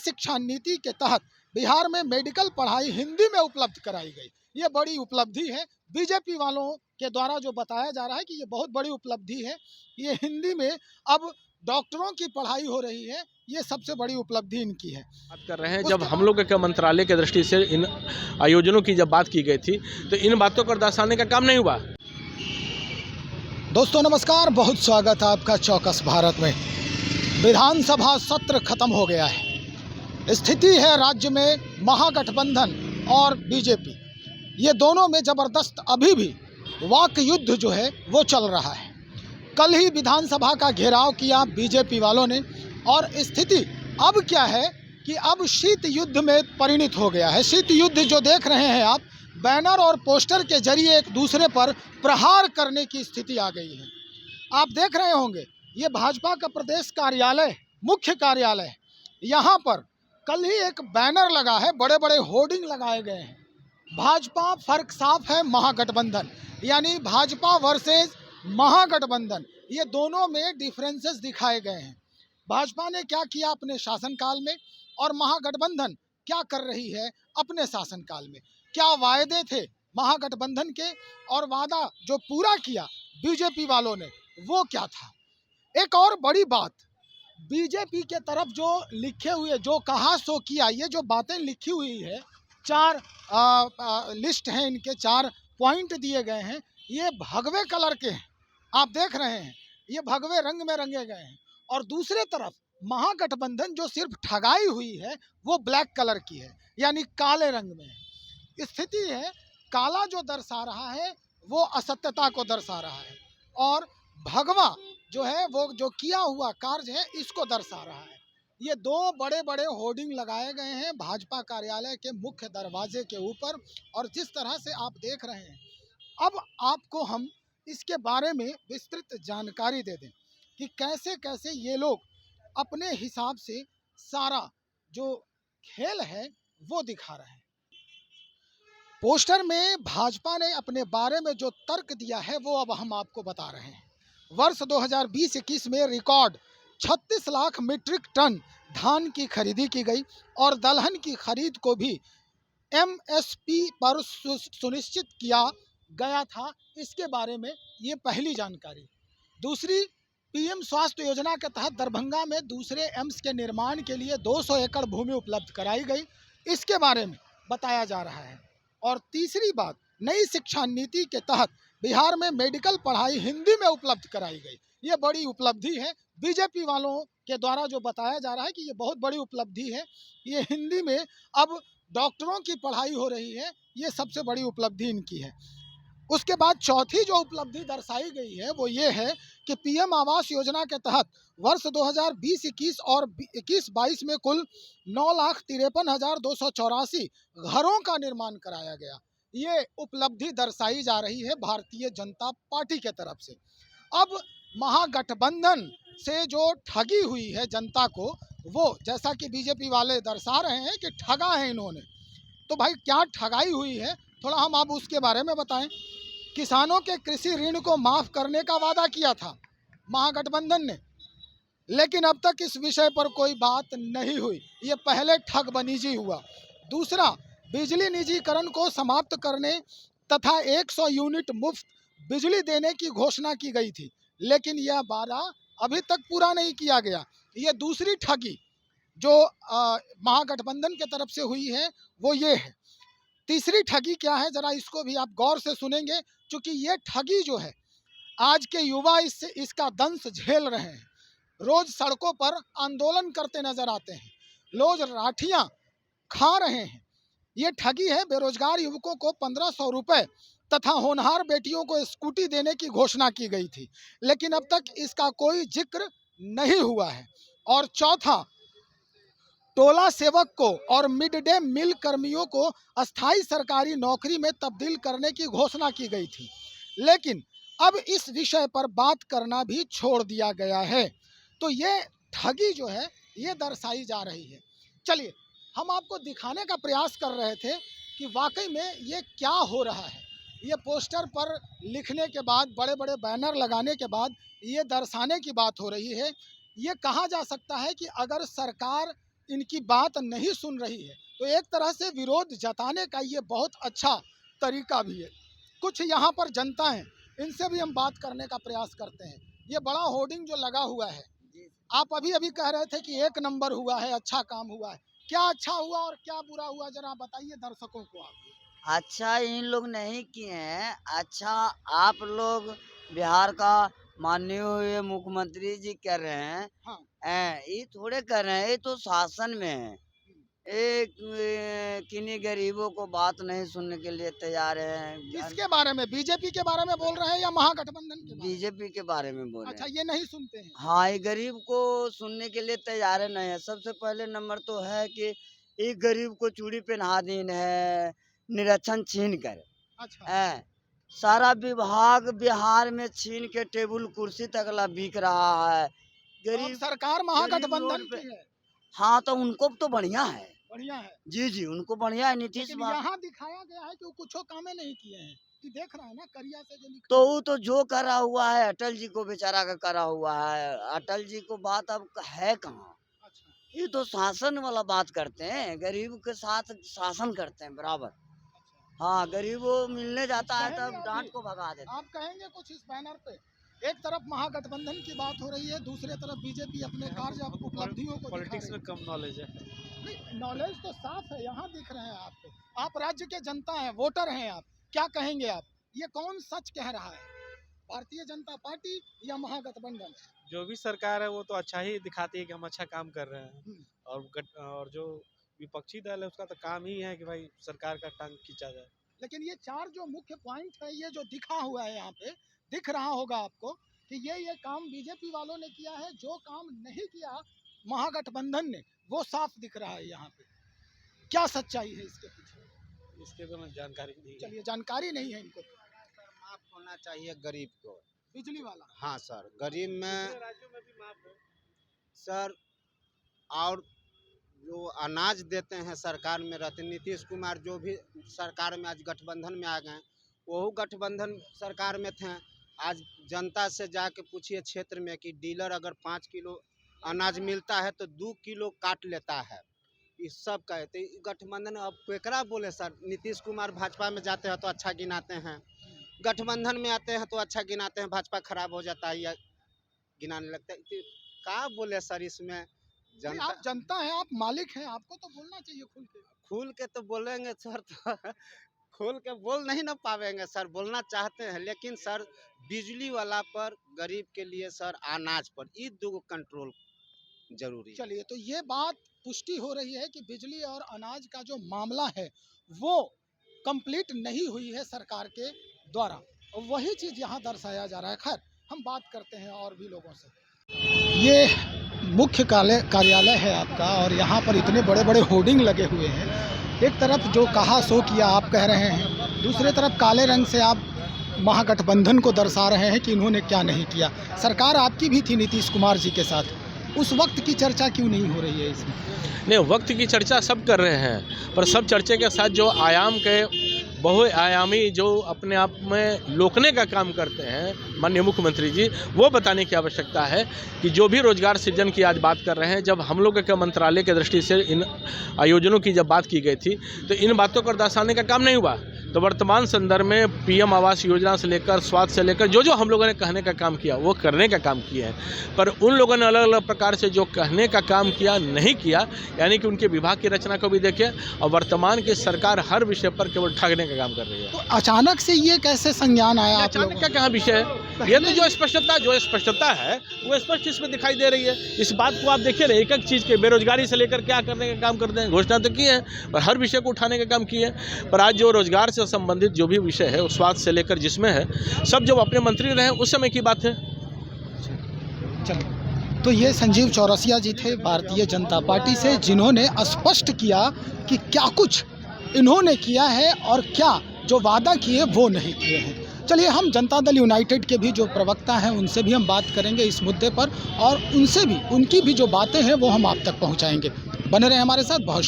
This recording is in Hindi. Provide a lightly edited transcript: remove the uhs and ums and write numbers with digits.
शिक्षा नीति के तहत बिहार में मेडिकल पढ़ाई हिंदी में उपलब्ध कराई गई। ये बड़ी उपलब्धि है। बीजेपी वालों के द्वारा जो बताया जा रहा है कि ये बहुत बड़ी उपलब्धि है, ये हिंदी में अब डॉक्टरों की पढ़ाई हो रही है, ये सबसे बड़ी उपलब्धि इनकी है। बात कर रहे हैं जब हम लोग के मंत्रालय के दृष्टि से इन आयोजनों की जब बात की गई थी तो इन बातों को दर्शाने का काम नहीं हुआ। दोस्तों नमस्कार, बहुत स्वागत है आपका चौकस भारत में। विधानसभा सत्र खत्म हो गया है। स्थिति है राज्य में महागठबंधन और बीजेपी, ये दोनों में ज़बरदस्त अभी भी वाक युद्ध जो है वो चल रहा है। कल ही विधानसभा का घेराव किया बीजेपी वालों ने और स्थिति अब क्या है कि अब शीत युद्ध में परिणित हो गया है। शीत युद्ध जो देख रहे हैं आप, बैनर और पोस्टर के जरिए एक दूसरे पर प्रहार करने की स्थिति आ गई है। आप देख रहे होंगे ये भाजपा का प्रदेश कार्यालय, मुख्य कार्यालय, यहाँ पर कल ही एक बैनर लगा है, बड़े बड़े होर्डिंग लगाए गए हैं। भाजपा फर्क साफ है, महागठबंधन, यानी भाजपा वर्सेस महागठबंधन, ये दोनों में डिफरेंसेस दिखाए गए हैं। भाजपा ने क्या किया अपने शासनकाल में और महागठबंधन क्या कर रही है अपने शासनकाल में। क्या वायदे थे महागठबंधन के और वादा जो पूरा किया बीजेपी वालों ने वो क्या था। एक और बड़ी बात, बीजेपी के तरफ जो लिखे हुए, जो कहा सो किया, ये जो बातें लिखी हुई है, चार लिस्ट हैं इनके, 4 पॉइंट दिए गए हैं, ये भगवे कलर के हैं। आप देख रहे हैं ये भगवे रंग में रंगे गए हैं। और दूसरे तरफ महागठबंधन जो सिर्फ ठगाई हुई है वो ब्लैक कलर की है, यानी काले रंग में है। स्थिति है, काला जो दर्शा रहा है वो असत्यता को दर्शा रहा है और भगवा जो है वो जो किया हुआ कार्य है इसको दर्शा रहा है। ये 2 बड़े बड़े होर्डिंग लगाए गए हैं भाजपा कार्यालय के मुख्य दरवाजे के ऊपर और जिस तरह से आप देख रहे हैं, अब आपको हम इसके बारे में विस्तृत जानकारी दे दें कि कैसे कैसे ये लोग अपने हिसाब से सारा जो खेल है वो दिखा रहे हैं। पोस्टर में भाजपा ने अपने बारे में जो तर्क दिया है वो अब हम आपको बता रहे हैं। वर्ष 2020-21 में रिकॉर्ड 36 लाख मीट्रिक टन धान की खरीदी की गई और दलहन की खरीद को भी एमएसपी पर सुनिश्चित किया गया था। इसके बारे में ये पहली जानकारी। दूसरी, पीएम स्वास्थ्य योजना के तहत दरभंगा में दूसरे एम्स के निर्माण के लिए 200 एकड़ भूमि उपलब्ध कराई गई, इसके बारे में बताया जा रहा है। और तीसरी बात, नई शिक्षा नीति के तहत बिहार में मेडिकल पढ़ाई हिंदी में उपलब्ध कराई गई। ये बड़ी उपलब्धि है। बीजेपी वालों के द्वारा जो बताया जा रहा है कि ये बहुत बड़ी उपलब्धि है, ये हिंदी में अब डॉक्टरों की पढ़ाई हो रही है, ये सबसे बड़ी उपलब्धि इनकी है। उसके बाद चौथी जो उपलब्धि दर्शाई गई है वो ये है कि पीएम आवास योजना के तहत वर्ष 2020-21 और 21-22 में कुल 9,53,284 घरों का निर्माण कराया गया। ये उपलब्धि दर्शाई जा रही है भारतीय जनता पार्टी के तरफ से। अब महागठबंधन से जो ठगी हुई है जनता को, वो जैसा कि बीजेपी वाले दर्शा रहे हैं कि ठगा है इन्होंने, तो भाई क्या ठगाई हुई है थोड़ा हम अब उसके बारे में बताएं। किसानों के कृषि ऋण को माफ करने का वादा किया था महागठबंधन ने, लेकिन अब तक इस विषय पर कोई बात नहीं हुई। ये पहले ठग बनीजी हुआ। दूसरा, बिजली निजीकरण को समाप्त करने तथा 100 यूनिट मुफ्त बिजली देने की घोषणा की गई थी, लेकिन यह वादा अभी तक पूरा नहीं किया गया। ये दूसरी ठगी जो महागठबंधन के तरफ से हुई है वो ये है। तीसरी ठगी क्या है, जरा इसको भी आप गौर से सुनेंगे, क्योंकि ये ठगी जो है आज के युवा इसका दंश झेल रहे हैं। रोज सड़कों पर आंदोलन करते नजर आते हैं, रोज लाठियां खा रहे हैं। ये ठगी है। बेरोजगार युवकों को 1500 रुपए तथा होनहार बेटियों को स्कूटी देने की घोषणा की गई थी, लेकिन अब तक इसका कोई जिक्र नहीं हुआ है। और चौथा, टोला सेवक को और मिड डे मील कर्मियों को अस्थायी सरकारी नौकरी में तब्दील करने की घोषणा की गई थी, लेकिन अब इस विषय पर बात करना भी छोड़ दिया गया है। तो ये ठगी जो है ये दर्शाई जा रही है। चलिए हम आपको दिखाने का प्रयास कर रहे थे कि वाकई में ये क्या हो रहा है। ये पोस्टर पर लिखने के बाद, बड़े बड़े बैनर लगाने के बाद ये दर्शाने की बात हो रही है। ये कहा जा सकता है कि अगर सरकार इनकी बात नहीं सुन रही है, तो एक तरह से विरोध जताने का ये बहुत अच्छा तरीका भी है। कुछ यहाँ पर जनता है, इनसे भी हम बात करने का प्रयास करते हैं। ये बड़ा होर्डिंग जो लगा हुआ है, आप अभी कह रहे थे कि 1 नंबर हुआ है, अच्छा काम हुआ है। क्या अच्छा हुआ और क्या बुरा हुआ, जरा बताइए दर्शकों को आप। अच्छा इन लोग नहीं किए हैं। अच्छा आप लोग बिहार का माननीय हुए मुख्यमंत्री जी कर रहे हैं। हाँ। ये थोड़े कर रहे हैं, ये तो शासन में है। एक किन्हीं गरीबों को बात नहीं सुनने के लिए तैयार है। किसके बारे में, बीजेपी के बारे में बोल रहे हैं या महागठबंधन के बारे में? बीजेपी के बारे में बोल रहे अच्छा, हैं। ये नहीं सुनते हैं। हाँ, ये गरीब को सुनने के लिए तैयार नहीं है। सबसे पहले नंबर तो है कि एक गरीब को चूड़ी पहना दीन है, निरीक्षण छीन कर। अच्छा। सारा विभाग बिहार में छीन के टेबल कुर्सी तक बिक रहा है। अब गरीब सरकार महागठबंधन की है। हाँ, तो उनको तो बढ़िया है। बढ़िया है। जी, उनको बढ़िया है। नीतीश लेकिन यहाँ दिखाया गया है कि वो कुछ कामे नहीं किए हैं, कि देख रहा है ना करिया से जो लिखा तो वो तो जो करा हुआ है अटल जी को बेचारा का करा हुआ है। अटल जी को बात अब है कहाँ। अच्छा। ये तो शासन वाला बात करते हैं, गरीब के साथ शासन करते हैं बराबर। हाँ, गरीब वो मिलने जाता है तब डांट को भगा देते हैं। आप कहेंगे कुछ इस बैनर पे? एक तरफ महागठबंधन की बात हो रही है, दूसरे तरफ बीजेपी अपने कार्य उपलब्धियों को पॉलिटिक्स में कम नॉलेज है। नहीं, नॉलेज तो साफ है, यहाँ दिख रहे हैं आपको। आप राज्य के जनता हैं, वोटर हैं आप, क्या कहेंगे आप? ये कौन सच कह रहा है, भारतीय जनता पार्टी या महागठबंधन? जो भी सरकार है वो तो अच्छा ही दिखाती है कि हम अच्छा काम कर रहे हैं। और जो विपक्षी दल है उसका तो काम ही है कि भाई सरकार का टांग खींचा जाए। लेकिन ये 4 जो मुख्य पॉइंट है, ये जो दिखा हुआ है यहाँ पे, दिख रहा होगा आपको कि ये काम बीजेपी वालों ने किया है, जो काम नहीं किया महागठबंधन ने, वो साफ दिख रहा है यहाँ पे। क्या सच्चाई है इसके पीछे? इसके तो जानकारी नहीं है। चलिए, जानकारी नहीं है इनको। माफ होना चाहिए गरीब को। बिजली वाला? हाँ सर, गरीब में राज्यों में भी माफ है सर। और जो अनाज देते हैं सरकार में रहते नीतीश कुमार, जो भी सरकार में आज गठबंधन में आ गए, वो गठबंधन सरकार में थे। आज जनता से जाके पूछिए क्षेत्र में कि डीलर अगर 5 किलो अनाज मिलता है तो 2 किलो काट लेता है। इस सब का है तो गठबंधन। अब केकरा बोले सर, नीतीश कुमार भाजपा में जाते हैं तो अच्छा गिनाते हैं, गठबंधन में आते हैं तो अच्छा गिनाते हैं, भाजपा खराब हो जाता है या गिनाने लगता है। तो क्या बोले सर इसमें? नहीं, आप जनता हैं, आप मालिक हैं, आपको तो बोलना चाहिए खुल के तो बोलेंगे सर, तो खोल के बोल नहीं ना पावेंगे सर। बोलना चाहते हैं लेकिन सर बिजली वाला पर, गरीब के लिए सर अनाज पर, ये 2 कंट्रोल जरूरी है। चलिए, तो ये बात पुष्टि हो रही है कि बिजली और अनाज का जो मामला है वो कंप्लीट नहीं हुई है सरकार के द्वारा, और वही चीज़ यहाँ दर्शाया जा रहा है। खैर, हम बात करते हैं और भी लोगों से। ये मुख्य कार्यालय है आपका, और यहाँ पर इतने बड़े बड़े होर्डिंग लगे हुए हैं। एक तरफ जो कहा सो किया आप कह रहे हैं, दूसरे तरफ काले रंग से आप महागठबंधन को दर्शा रहे हैं कि इन्होंने क्या नहीं किया। सरकार आपकी भी थी नीतीश कुमार जी के साथ, उस वक्त की चर्चा क्यों नहीं हो रही है इसमें? नहीं, वक्त की चर्चा सब कर रहे हैं, पर सब चर्चे के साथ जो आयाम के बहुआयामी जो अपने आप में लोकने का काम करते हैं माननीय मुख्यमंत्री जी, वो बताने की आवश्यकता है कि जो भी रोजगार सृजन की आज बात कर रहे हैं, जब हम लोग के मंत्रालय के दृष्टि से इन आयोजनों की जब बात की गई थी तो इन बातों को दर्शाने का काम नहीं हुआ। तो वर्तमान संदर्भ में पीएम आवास योजना से लेकर स्वास्थ्य से लेकर जो हम लोगों ने कहने का काम किया वो करने का काम किया है, पर उन लोगों ने अलग अलग प्रकार से जो कहने का काम किया नहीं किया, यानी कि उनके विभाग की रचना को भी देखें। और वर्तमान की सरकार हर विषय पर केवल ठगने का काम कर रही है। तो अचानक से ये कैसे संज्ञान आया? अचानक का कहाँ विषय है? ये तो जो स्पष्टता है वो स्पष्ट इसमें दिखाई दे रही है। इस बात को आप देखिए ना, एक एक चीज़ के बेरोजगारी से लेकर क्या करने का काम करते हैं, घोषणा तो की है पर हर विषय को उठाने का काम किए हैं। पर आज जो रोजगार से संबंधित जो भी विषय है, स्वास्थ्य से लेकर जिसमें है, सब जब अपने मंत्री रहे उस समय की बात है। चलो, तो ये संजीव चौरसिया जी थे भारतीय जनता पार्टी से, जिन्होंने स्पष्ट किया कि क्या कुछ इन्होंने किया है और क्या जो वादा किए वो नहीं किए हैं। चलिए, हम जनता दल यूनाइटेड के भी जो प्रवक्ता हैं उनसे भी हम बात करेंगे इस मुद्दे पर, और उनसे भी उनकी भी जो बातें हैं वो हम आप तक पहुंचाएंगे। बने रहे हमारे साथ। बहुत